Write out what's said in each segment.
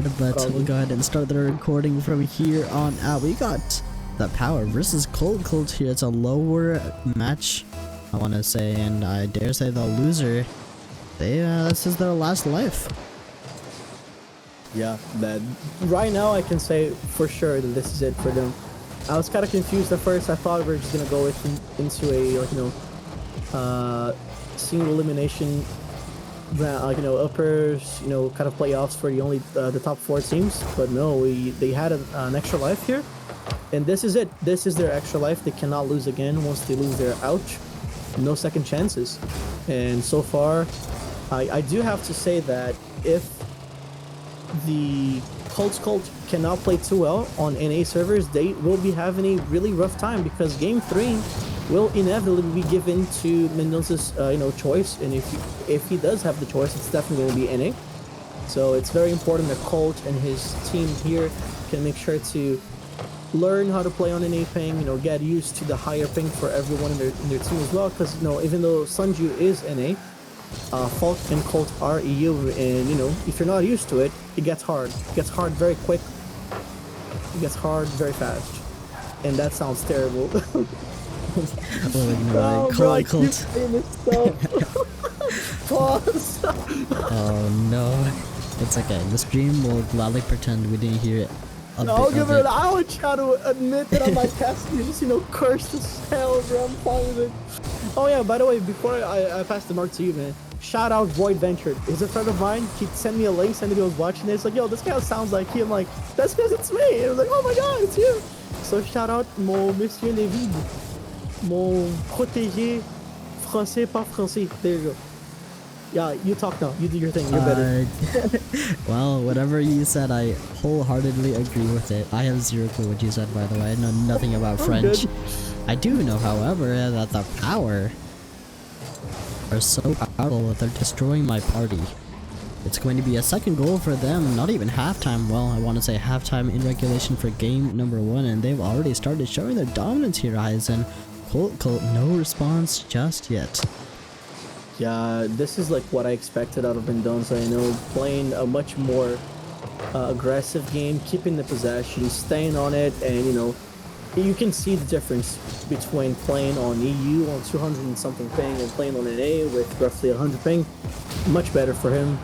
hard, but we'll go ahead and start the recording from here on out. We got the Power versus Colt here. It's a lower match, I want to say, and I dare say the loser, this is their last life. Yeah, that right now I can say for sure that this is it for them. I was kind of confused at first. I thought we were just gonna go into a single elimination, uppers, kind of playoffs for the top 4 teams. But no, they had an extra life here, and this is it. This is their extra life. They cannot lose again. Once they lose, they're out. No second chances. And so far, I do have to say that if the Colt cannot play too well on NA servers, they will be having a really rough time, because game 3 will inevitably be given to Mendoza's choice, and if he does have the choice, it's definitely going to be NA. So it's very important that Colt and his team here can make sure to learn how to play on NA ping, get used to the higher ping for everyone in their team as well, because even though Sunju is NA, Falk and Colt are EU, and if you're not used to it, it gets hard. It gets hard very quick. It gets hard very fast, and that sounds terrible. Colt. Pause. Oh no, it's okay. The stream will gladly pretend we didn't hear it. I would try to admit that I might cast you, just curse as hell, bro. I'm fine with it. Oh yeah, by the way, before I pass the mark to you, man, shout out Void Ventured. He's a friend of mine. He sent me a link, saying that he was watching it. It's like, yo, this guy sounds like him. Like, that's because it's me. And I was like, oh my god, it's you. So shout out mon Monsieur Lévy, mon protégé français pas français. There you go. Yeah, you talk now. You do your thing. You're better. Well, whatever you said, I wholeheartedly agree with it. I have zero clue what you said, by the way. I know nothing about French. Good. I do know, however, that the Power are so powerful that they're destroying my party. It's going to be a second goal for them, not even halftime. Well, I want to say halftime in regulation for game number 1, and they've already started showing their dominance here, Aizen. Colt, no response just yet. Yeah, this is like what I expected out of Mendoza, playing a much more aggressive game, keeping the possession, staying on it, and you can see the difference between playing on EU on 200 and something ping and playing on NA with roughly 100 ping. Much better for him.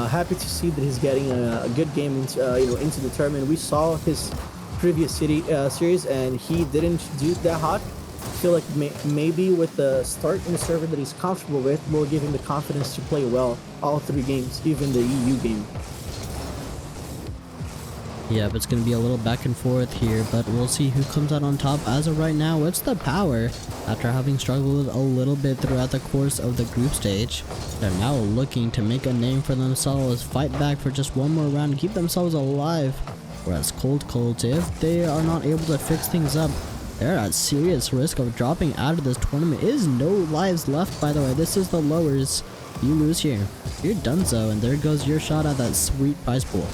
Happy to see that he's getting a good game into the tournament. We saw his previous series, and he didn't do that hot. I feel like maybe with the start in the server that he's comfortable with will give him the confidence to play well all 3 games, even the EU game. Yeah, but it's going to be a little back and forth here, but we'll see who comes out on top. As of right now, it's the Power. After having struggled a little bit throughout the course of the group stage, they're now looking to make a name for themselves, fight back for just one more round, keep themselves alive. Whereas Colt, if they are not able to fix things up, they're at serious risk of dropping out of this tournament. Is no lives left, by the way. This is the lowers. You lose here, you're done so, and there goes your shot at that sweet prize pool.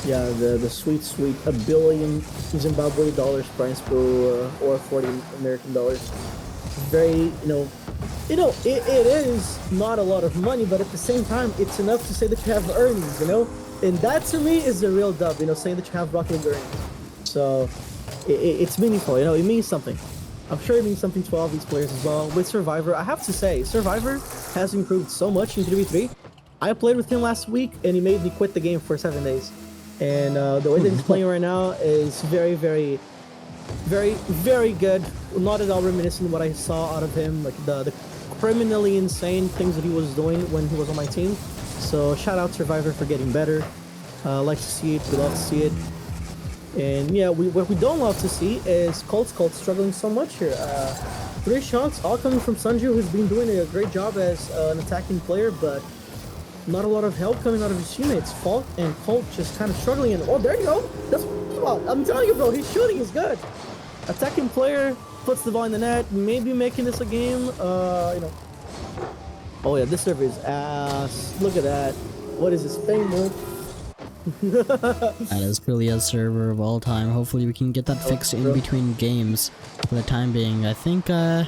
Yeah, the sweet $1 billion Zimbabwe dollars prize pool, or 40 American dollars. Very, it is not a lot of money, but at the same time, it's enough to say that you have earnings, and that to me is the real dub, saying that you have Rocket League earnings. So it's meaningful, it means something. I'm sure it means something to all these players as well. With Survivor, I have to say, Survivor has improved so much in 3v3. I played with him last week, and he made me quit the game for 7 days. And the way that he's playing right now is very, very, very, very good. Not at all reminiscent of what I saw out of him, like the criminally insane things that he was doing when he was on my team. So shout out Survivor for getting better. Like to see it, we love to see it. And yeah, what we don't love to see is Colt struggling so much here. 3 shots, all coming from Sunju, who's been doing a great job as an attacking player, but not a lot of help coming out of his teammates. Falk and Colt just kind of struggling. And oh, there you go. That's what I'm telling you, bro. His shooting is good. Attacking player puts the ball in the net, maybe making this a game. Oh yeah, this server is ass. Look at that. What is this thing, man? That is really a server of all time. Hopefully we can get that fixed in between games for the time being. I think we're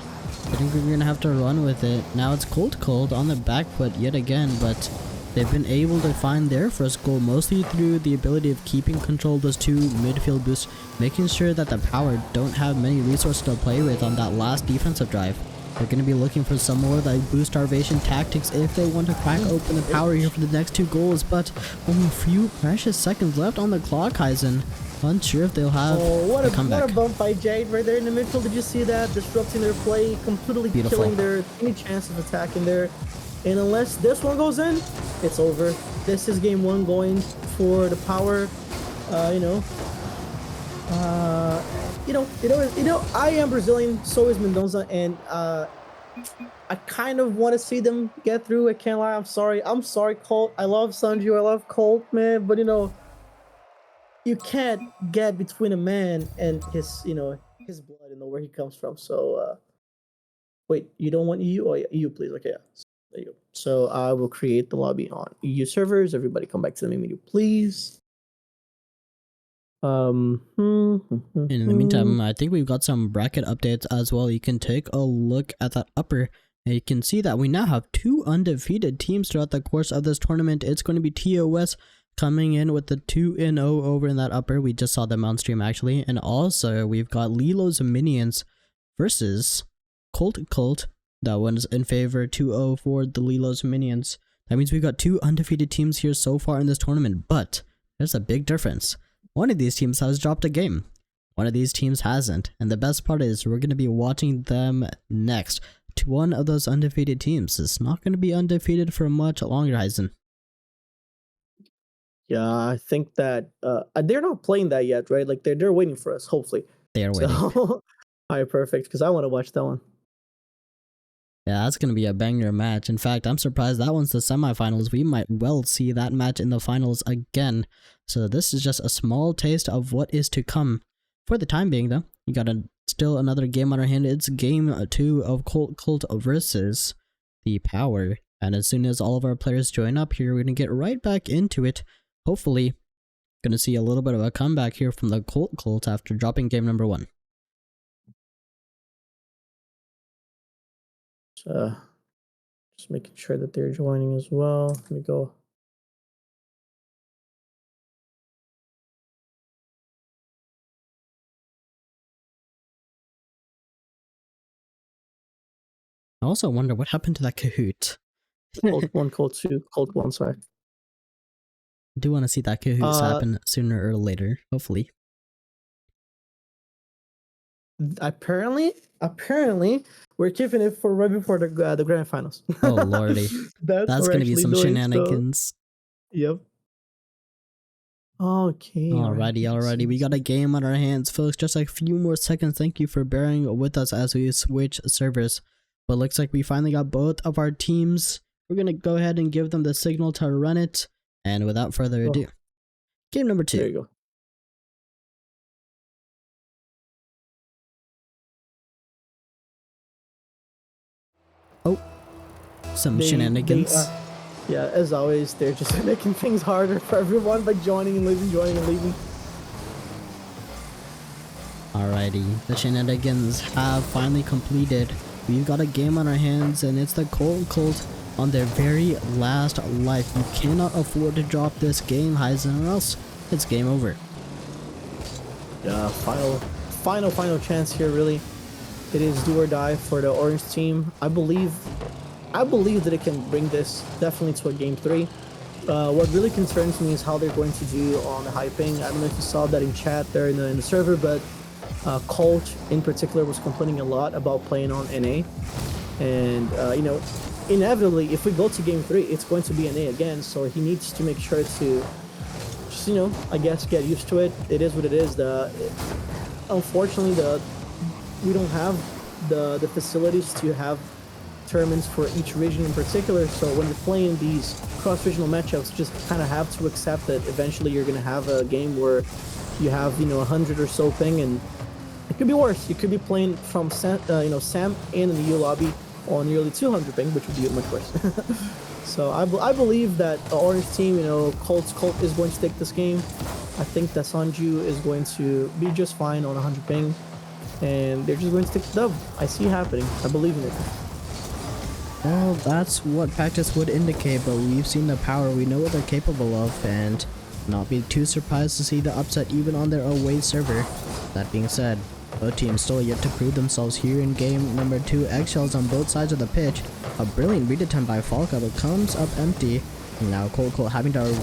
gonna have to run with it. Now it's Colt on the back foot yet again, but They've been able to find their first goal mostly through the ability of keeping control of those two midfield boosts, making sure that the power don't have many resources to play with on that last defensive drive. They're going to be looking for some more like boost starvation tactics if they want to crack open the power here for the next 2 goals, but only a few precious seconds left on the clock, Heisen. Unsure if they'll have a comeback. What a bump by Jade right there in the midfield. Did you see that? Disrupting their play, completely killing their any chance of attacking there. And unless this one goes in, it's over. This is game 1 going for the power. I am Brazilian, so is Mendoza, and I kind of want to see them get through. I can't lie. I'm sorry, Colt. I love Sanju. I love Colt, man. But you can't get between a man and his blood and know where he comes from. So wait, you don't want EU? Oh yeah, EU, please. Okay, yeah. There you go. So I will create the lobby on EU servers. Everybody come back to the main menu, please. In the meantime, I think we've got some bracket updates as well. You can take a look at that upper, and you can see that we now have 2 undefeated teams throughout the course of this tournament. It's going to be TOS coming in with the 2-0 over in that upper. We just saw them on stream actually. And also we've got Lilo's Minions versus Colt. That one's in favor 2-0 for the Lilo's Minions. That means we've got 2 undefeated teams here so far in this tournament, but there's a big difference. One of these teams has dropped a game. One of these teams hasn't. And the best part is we're going to be watching them next. To one of those undefeated teams is not going to be undefeated for much longer, Heisen. Yeah, I think that they're not playing that yet, right? Like they're waiting for us, hopefully. They are waiting. All right, perfect, because I want to watch that one. Yeah, that's going to be a banger match. In fact, I'm surprised that one's the semifinals. We might well see that match in the finals again. So this is just a small taste of what is to come. For the time being, though, you got still another game on our hand. It's game 2 of Colt versus the Power. And as soon as all of our players join up here, we're going to get right back into it. Hopefully, going to see a little bit of a comeback here from the Colt after dropping game number 1. Just making sure that they're joining as well. Let me go. I also wonder what happened to that Kahoot. Colt 1, Colt 2, Colt 1, sorry. I do want to see that Kahoot happen sooner or later, hopefully. Apparently, we're keeping it for right before the grand finals. Oh lordy, that's gonna be some shenanigans. So. Yep. Okay. Alrighty. We got a game on our hands, folks. Just a few more seconds. Thank you for bearing with us as we switch servers. But looks like we finally got both of our teams. We're gonna go ahead and give them the signal to run it. And without further ado, game number 2. There you go. Oh, some shenanigans. Yeah, as always, they're just making things harder for everyone by joining and leaving. Alrighty, the shenanigans have finally completed. We've got a game on our hands, and it's the Colt on their very last life. You cannot afford to drop this game, Heisen, or else it's game over. Yeah, final chance here, really. It is do or die for the orange team. I believe that it can bring this definitely to a game 3. What really concerns me is how they're going to do on the hyping. I don't know if you saw that in chat there in the server, but Colt in particular was complaining a lot about playing on NA. And, inevitably, if we go to game 3, it's going to be NA again. So he needs to make sure to just, I guess get used to it. It is what it is. Unfortunately, we don't have the facilities to have tournaments for each region in particular, so when you're playing these cross-regional matchups, just kind of have to accept that eventually you're going to have a game where you have 100 or so ping, and it could be worse. You could be playing from Sam in the EU lobby on nearly 200 ping, which would be much worse. So I believe that the orange team, Colt is going to take this game. I think that Sanju is going to be just fine on 100 ping. And they're just going to take the dub. I see it happening. I believe in it. Well, that's what practice would indicate, but we've seen the power, we know what they're capable of, and not be too surprised to see the upset even on their away server. That being said, both teams still yet to prove themselves here in game number 2. Eggshells on both sides of the pitch. A brilliant read attempt by Falca, but comes up empty. And now Colt having to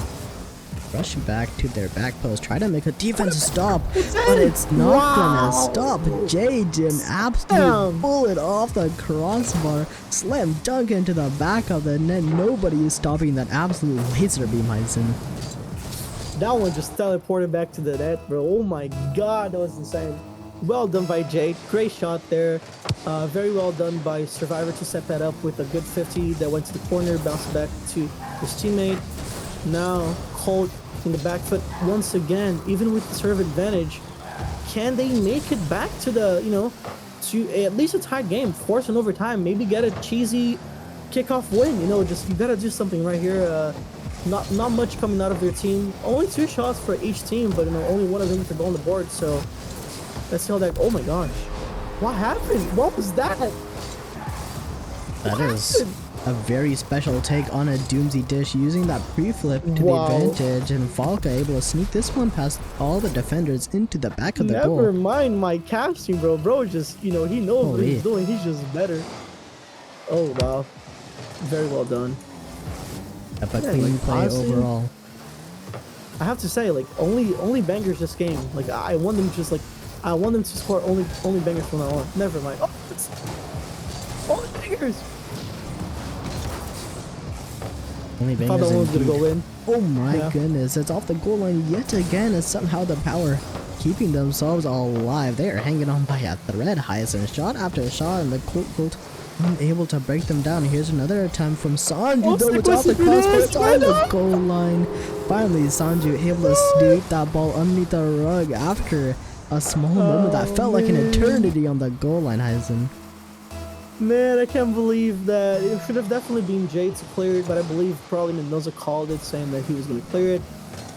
rush back to their back post, try to make a defense stop, but it's not gonna stop. Jaden, absolute bullet off the crossbar, slam dunk into the back of the net. Nobody is stopping that absolute laser beam, Heisen. That one just teleported back to the net, bro. Oh my god, that was insane. Well done by Jade. Great shot there. Very well done by Survivor to set that up with a good 50 that went to the corner, bounced back to his teammate. Now Colt in the back foot once again, even with the serve advantage. Can they make it back to the, to at least a tied game, force an overtime, maybe get a cheesy kickoff win? Just you gotta do something right here. Not much coming out of their team. Only 2 shots for each team, but only one of them to go on the board. So let's see how that. Oh my gosh, what happened? What was that? That is a very special take on a Doomsy dish, using that pre-flip to the advantage, and Falca able to sneak this one past all the defenders into the back of the goal. Never mind my casting, bro. Bro just, he knows what he's doing. He's just better. Oh wow, very well done. But clean play honestly, overall. I have to say, only bangers this game. I want them I want them to score only bangers from now on. Never mind. Oh, it's only bangers. Only bangers. I thought that one was gonna go in. Oh my goodness! It's off the goal line yet again. As somehow the power keeping themselves alive. They are hanging on by a thread. Heisen shot after shot, and the Colt unable to break them down. Here's another attempt from Sanju, though it's off the crossbar, it's on the goal line. Finally, Sanju able to sweep that ball underneath the rug after a small moment that felt like an eternity on the goal line, Heisen. Man, I can't believe that. It should have definitely been Jade to clear it, but I believe probably Mendoza called it, saying that he was going to clear it.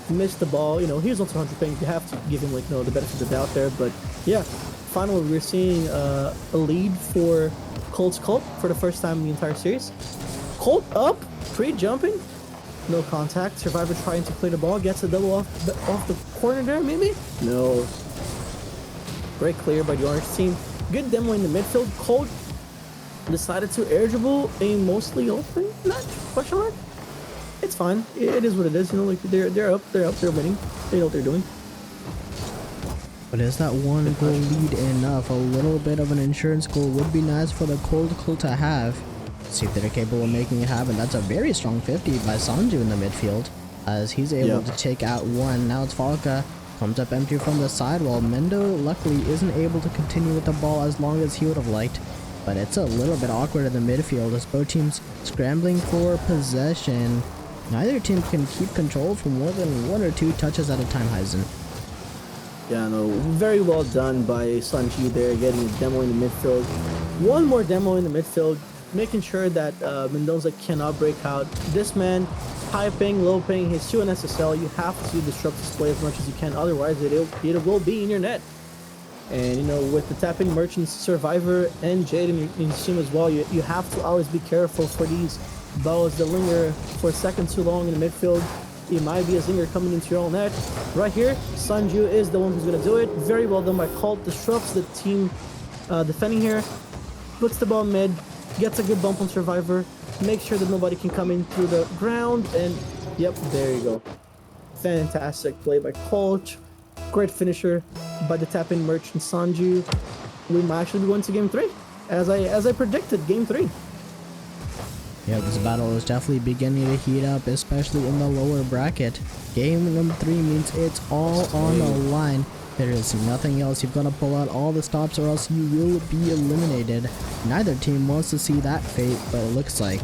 Missed the ball. He was on 200 ping. You have to give him the benefit of the doubt there. But yeah, finally we're seeing a lead for Colt for the first time in the entire series. Colt up, pre-jumping, no contact. Survivor trying to clear the ball, gets a double off the corner there, maybe? No. Great clear by the orange team. Good demo in the midfield. Colt decided to air dribble a mostly open net? Question mark? It's fine. It is what it is. They're up, they're winning. They know what they're doing. But is that one goal lead enough? A little bit of an insurance goal would be nice for the Colt to have. See if they're capable of making it happen. That's a very strong 50 by Sanju in the midfield, as he's able to take out one. Now it's Falca. Comes up empty from the side, while Mendo luckily isn't able to continue with the ball as long as he would have liked. But it's a little bit awkward in the midfield as both teams scrambling for possession. Neither team can keep control for more than 1 or 2 touches at a time, Heisen. Yeah, no, very well done by Sanji there, getting a demo in the midfield. One more demo in the midfield, making sure that Mendoza cannot break out. This man, high ping, low ping, he's 2 in SSL. You have to disrupt his play as much as you can, otherwise it will be in your net. And with the tapping merchants, Survivor, and Jade in your team as well, you have to always be careful for these balls that linger for a second too long in the midfield. It might be a zinger coming into your own net. Right here, Sanju is the one who's going to do it. Very well done by Colt. Disrupts the team defending here. Puts the ball mid. Gets a good bump on Survivor. Makes sure that nobody can come in through the ground. And, yep, there you go. Fantastic play by Colt. Great finisher by the tap-in merchant Sanju. We might actually be going to game 3. As I predicted, game 3. Yeah, this battle is definitely beginning to heat up, especially in the lower bracket. Game number 3 means it's all on the line. There is nothing else. You've got to pull out all the stops or else you will be eliminated. Neither team wants to see that fate, but it looks like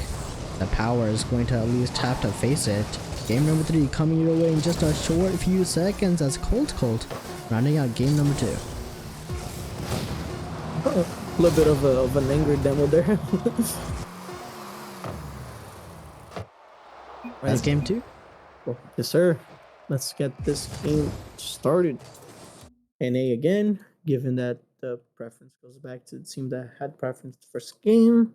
the power is going to at least have to face it. Game number 3 coming your way in just a short few seconds as Colt rounding out game number 2. A little bit of an angry demo there. That's game 2? Well, yes, sir. Let's get this game started. NA again, given that the preference goes back to the team that had preference the first game.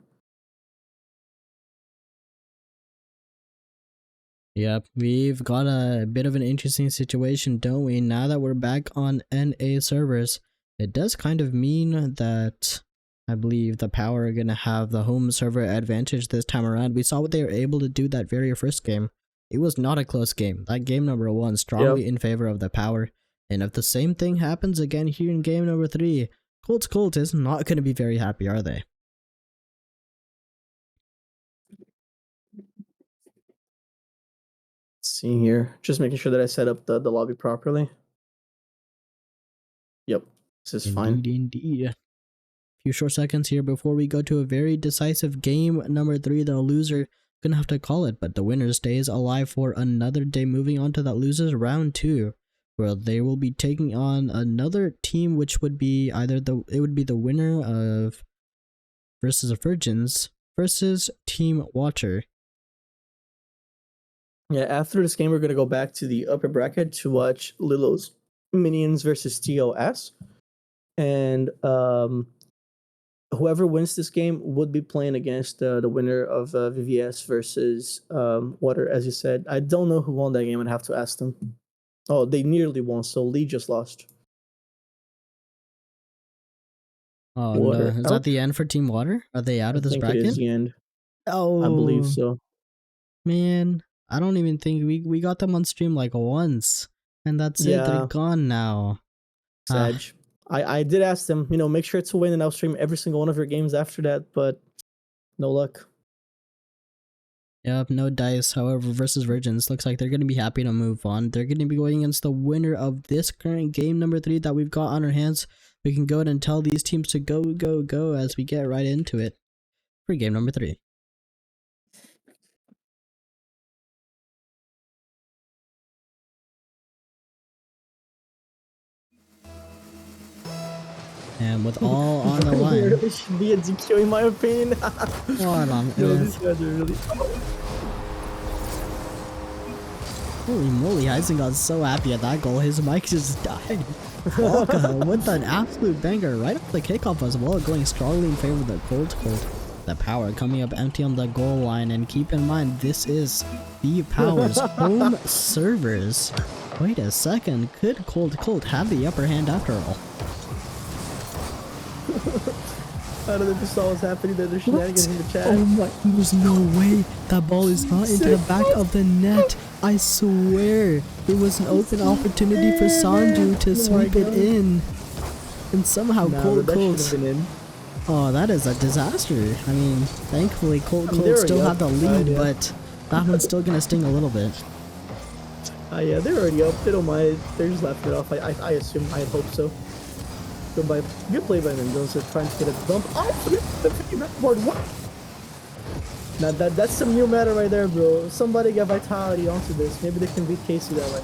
Yep, we've got a bit of an interesting situation, don't we? Now that we're back on NA servers, it does kind of mean that I believe the Power are going to have the home server advantage this time around. We saw what they were able to do that very first game. It was not a close game. That game number 1 strongly in favor of the Power. And if the same thing happens again here in game number 3, Colt is not going to be very happy, are they? See here, just making sure that I set up the lobby properly. Yep, this is fine. Indeed. Few short seconds here before we go to a very decisive game number 3. The loser gonna have to call it, but the winner stays alive for another day. Moving on to that losers round 2, where they will be taking on another team, which would be either the winner of versus Virgins versus Team Water. Yeah, after this game, we're gonna go back to the upper bracket to watch Lilo's Minions versus TOS, and whoever wins this game would be playing against the winner of VVS versus Water, as you said. I don't know who won that game. I'd have to ask them. Oh, they nearly won, so Lee just lost. Oh Water no, is out? that the end for Team Water? Are they out of this bracket? It is the end. Oh, I believe so. Man, I don't even think we got them on stream like once, and that's it. They're gone now. Sag. I did ask them, make sure to win, and I'll stream every single one of your games after that, but no luck. Yep, no dice. However, versus Virgins, looks like they're going to be happy to move on. They're going to be going against the winner of this current game number 3 that we've got on our hands. We can go ahead and tell these teams to go as we get right into it for game number 3. And with all on the line. There really should be a DQ in my opinion. What on These guys are really... Holy moly, Heisen got so happy at that goal, his mic just died. Walker with an absolute banger right off the kickoff as well, going strongly in favor of the Colt. The Power coming up empty on the goal line, and keep in mind this is the Power's home servers. Wait a second, could Colt have the upper hand after all? I don't know if you saw what's happening there. There's shenanigans in the chat. Oh my, there's no way. That ball is not into the back of the net. I swear. It was an open opportunity for Sanju to sweep it in. And somehow Colt... Oh, that is a disaster. I mean, thankfully Colt still had the lead, but that one's still gonna sting a little bit. Yeah, they're already up. They don't mind. They're just laughing it off. I assume. I hope so. Good play by Mendoza, trying to get a bump. Oh, the backboard. What? Now that's some new meta right there, bro. Somebody get Vitality onto this. Maybe they can beat Casey that way.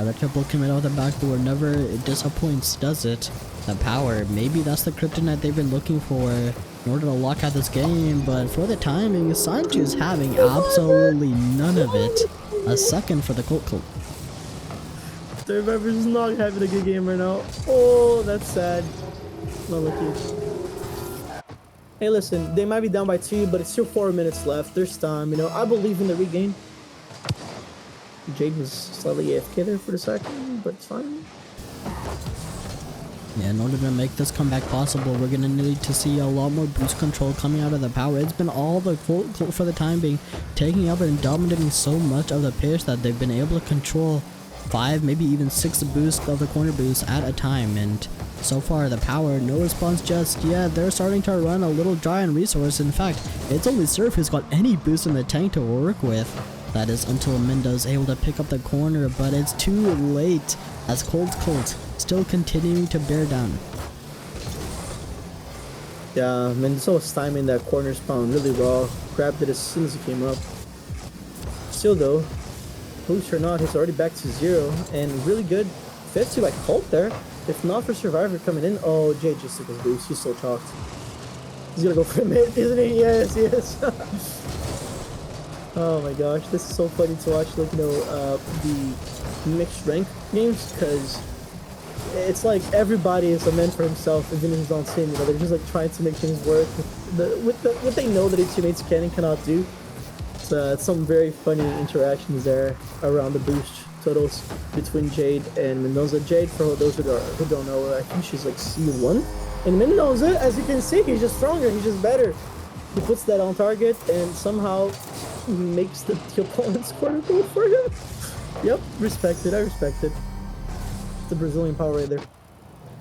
The triple commit off the backboard never disappoints, does it? The Power, maybe that's the kryptonite they've been looking for in order to lock out this game, but for the timing, Sanju's having absolutely none of it. A second for the Colt. Their members not having a good game right now. Oh, that's sad. Not lucky. Hey, listen, they might be down by 2, but it's still 4 minutes left. There's time, I believe in the regain. Jade was slightly AFK there for the second, but it's fine. Yeah, in order to make this comeback possible, we're going to need to see a lot more boost control coming out of the Power. It's been all the Colt for the time being, taking up and dominating so much of the pitch that they've been able to control 5, maybe even 6 boosts of the corner boost at a time, and so far the Power, no response just yet. They're starting to run a little dry on resource. In fact, it's only Surf who's got any boost in the tank to work with. That is until Mendo's able to pick up the corner, but it's too late as Colt still continuing to bear down. Yeah, Mendoza was timing that corner spawn really raw. Grabbed it as soon as it came up. Still though, boost or not, he's already back to 0, and really good 50 by Colt there. If not for Survivor coming in, oh, Jay just took his boost. He's so chalked. He's gonna go for a mid, isn't he? Yes. Oh my gosh, this is so funny to watch. Like, the mixed rank games, because it's like everybody is a man for himself, even if he's on team. They're just like trying to make things work with what they know that their teammates can and cannot do. some very funny interactions there around the boost totals between Jade and Mendoza. Jade, for those who don't know, I think she's like C1. And Mendoza, as you can see, he's just stronger, he's just better. He puts that on target and somehow makes the opponent score a goal for him. Yep, respected, I respect it. The Brazilian power right there.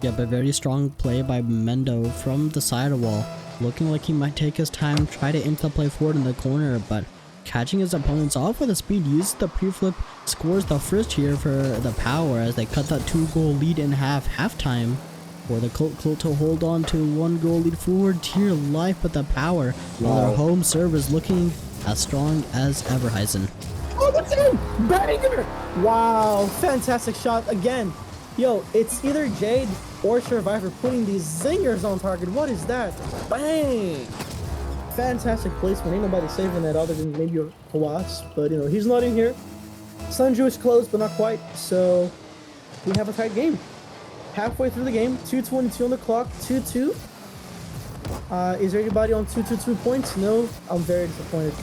Yep, a very strong play by Mendo from the side wall. Looking like he might take his time, try to enter the play forward in the corner, but catching his opponents off with a speed, uses the pre-flip, scores the first here for the Power as they cut that 2-goal lead in halftime. For the Colt to hold on to 1-goal lead forward tier life, but the Power, while their home serve is looking as strong as Everheisen. Oh, that's in! Banger! Wow, fantastic shot again. Yo, it's either Jade or Survivor putting these zingers on target. What is that? Bang! Fantastic placement. Ain't nobody saving that other than maybe a Wasp, but you know, he's not in here. Sanju is close, but not quite, so we have a tight game. Halfway through the game, 2:22 on the clock, 2-2. Is there anybody on 2 points? No, I'm very disappointed.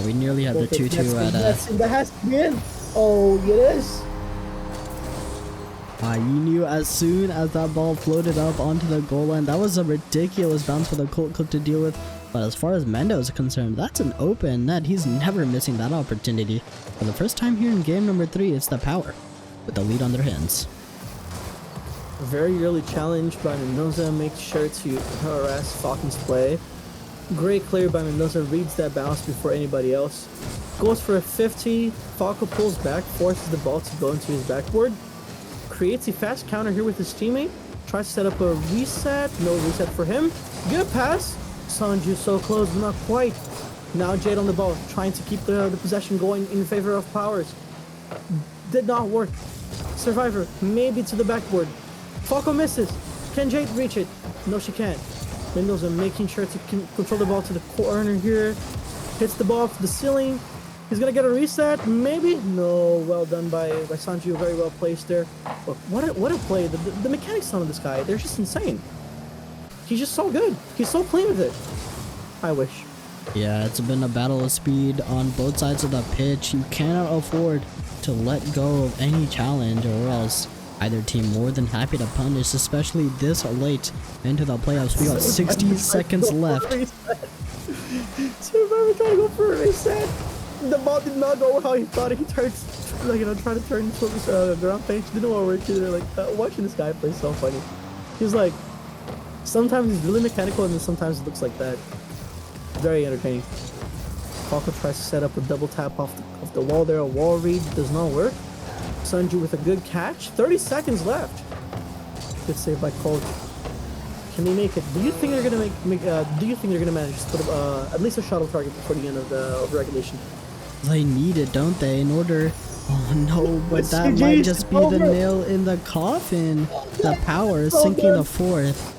We nearly have the 2-2 at that has to be in. Oh, it is. You knew as soon as that ball floated up onto the goal line, that was a ridiculous bounce for the Colt to deal with. But as far as Mendo is concerned, that's an open net. He's never missing that opportunity. For the first time here in game number 3, it's the Power with the lead on their hands. A very early challenge by Mendoza makes sure to harass Falcon's play. Great clear by Mendoza, reads that bounce before anybody else. Goes for a 50, Falco pulls back, forces the ball to go into his backboard. Creates a fast counter here with his teammate. Tries to set up a reset. No reset for him. Good pass. Sanju so close, but not quite. Now Jade on the ball, trying to keep the possession going in favor of Powers. Did not work. Survivor, maybe to the backboard. Falco misses. Can Jade reach it? No, she can't. Mendoza making sure to control the ball to the corner here. Hits the ball to the ceiling. He's gonna get a reset, maybe? No, well done by Sanju, very well placed there. Look, what a play. The mechanics on this guy, they're just insane. He's just so good. He's so clean with it. I wish. Yeah, it's been a battle of speed on both sides of the pitch. You cannot afford to let go of any challenge, or else either team more than happy to punish, especially this late into the playoffs. We got 60 seconds left. Survivor trying to go for a reset. The ball did not go how he thought. He turned, like, you know, trying to turn into a ground page. Didn't want to work either. Like, watching this guy play so funny. He's like, sometimes he's really mechanical, and then sometimes it looks like that. Very entertaining. Falco tries to set up a double tap off the wall there. A wall read does not work. Sanju with a good catch. 30 seconds left. Good save by Colt. Can they make it? Do you think they're gonna do you think they're gonna manage to put at least a shuttle target before the end of regulation? They need it, don't they? In order. Oh no, but that might just be the nail in the coffin. The Power sinking the 4th.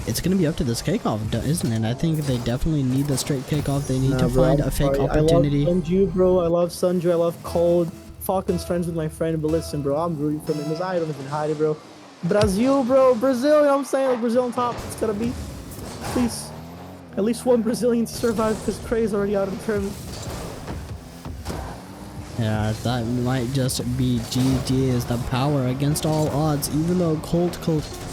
It's gonna be up to this kickoff, isn't it? I think they definitely need the straight kickoff. They need to find a fake opportunity. I love Sanju, bro. I love Sanju. I love Cold. Falcon's friends with my friend, but listen, bro, I'm rooting for him. I don't even hide it, bro. Brazil, bro. Brazil, you know what I'm saying? Like, Brazil on top. It's gotta be. Please. At least one Brazilian to survive, because Craig's already out of the tournament. Yeah, that might just be GG as the Power against all odds. Even though Colt,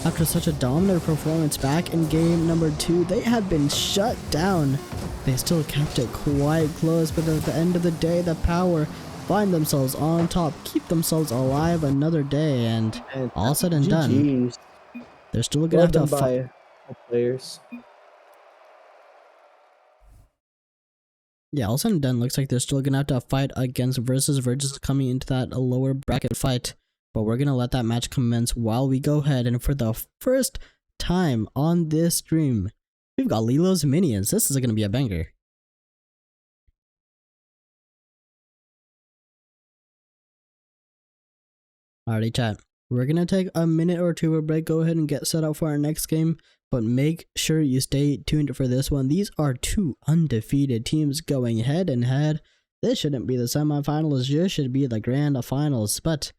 after such a dominant performance back in game number 2, they had been shut down. They still kept it quite close, but at the end of the day, the Power find themselves on top, keep themselves alive another day, and all said and done, they're still gonna have to fight. Players. Yeah, all said and done, looks like they're still gonna have to fight against Versus coming into that lower bracket fight. But we're gonna let that match commence while we go ahead, and for the first time on this stream, we've got Lilo's Minions. This is gonna be a banger. Alrighty, chat. We're gonna take a minute or two of a break. Go ahead and get set up for our next game, but make sure you stay tuned for this one. These are 2 undefeated teams going head and head. This shouldn't be the semifinals, this should be the grand finals, but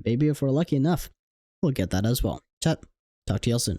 maybe if we're lucky enough, we'll get that as well. Chat, talk to y'all soon.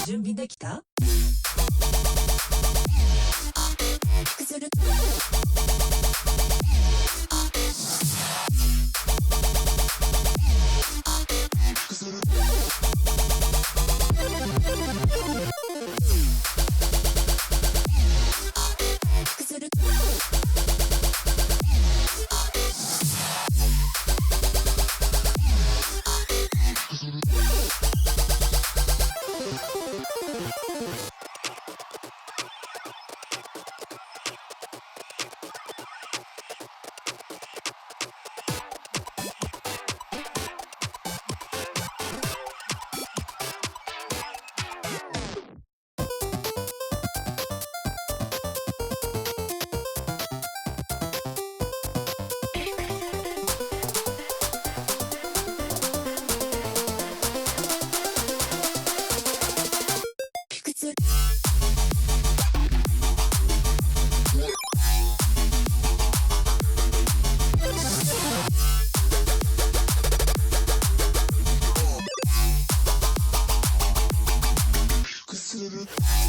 準備できた？する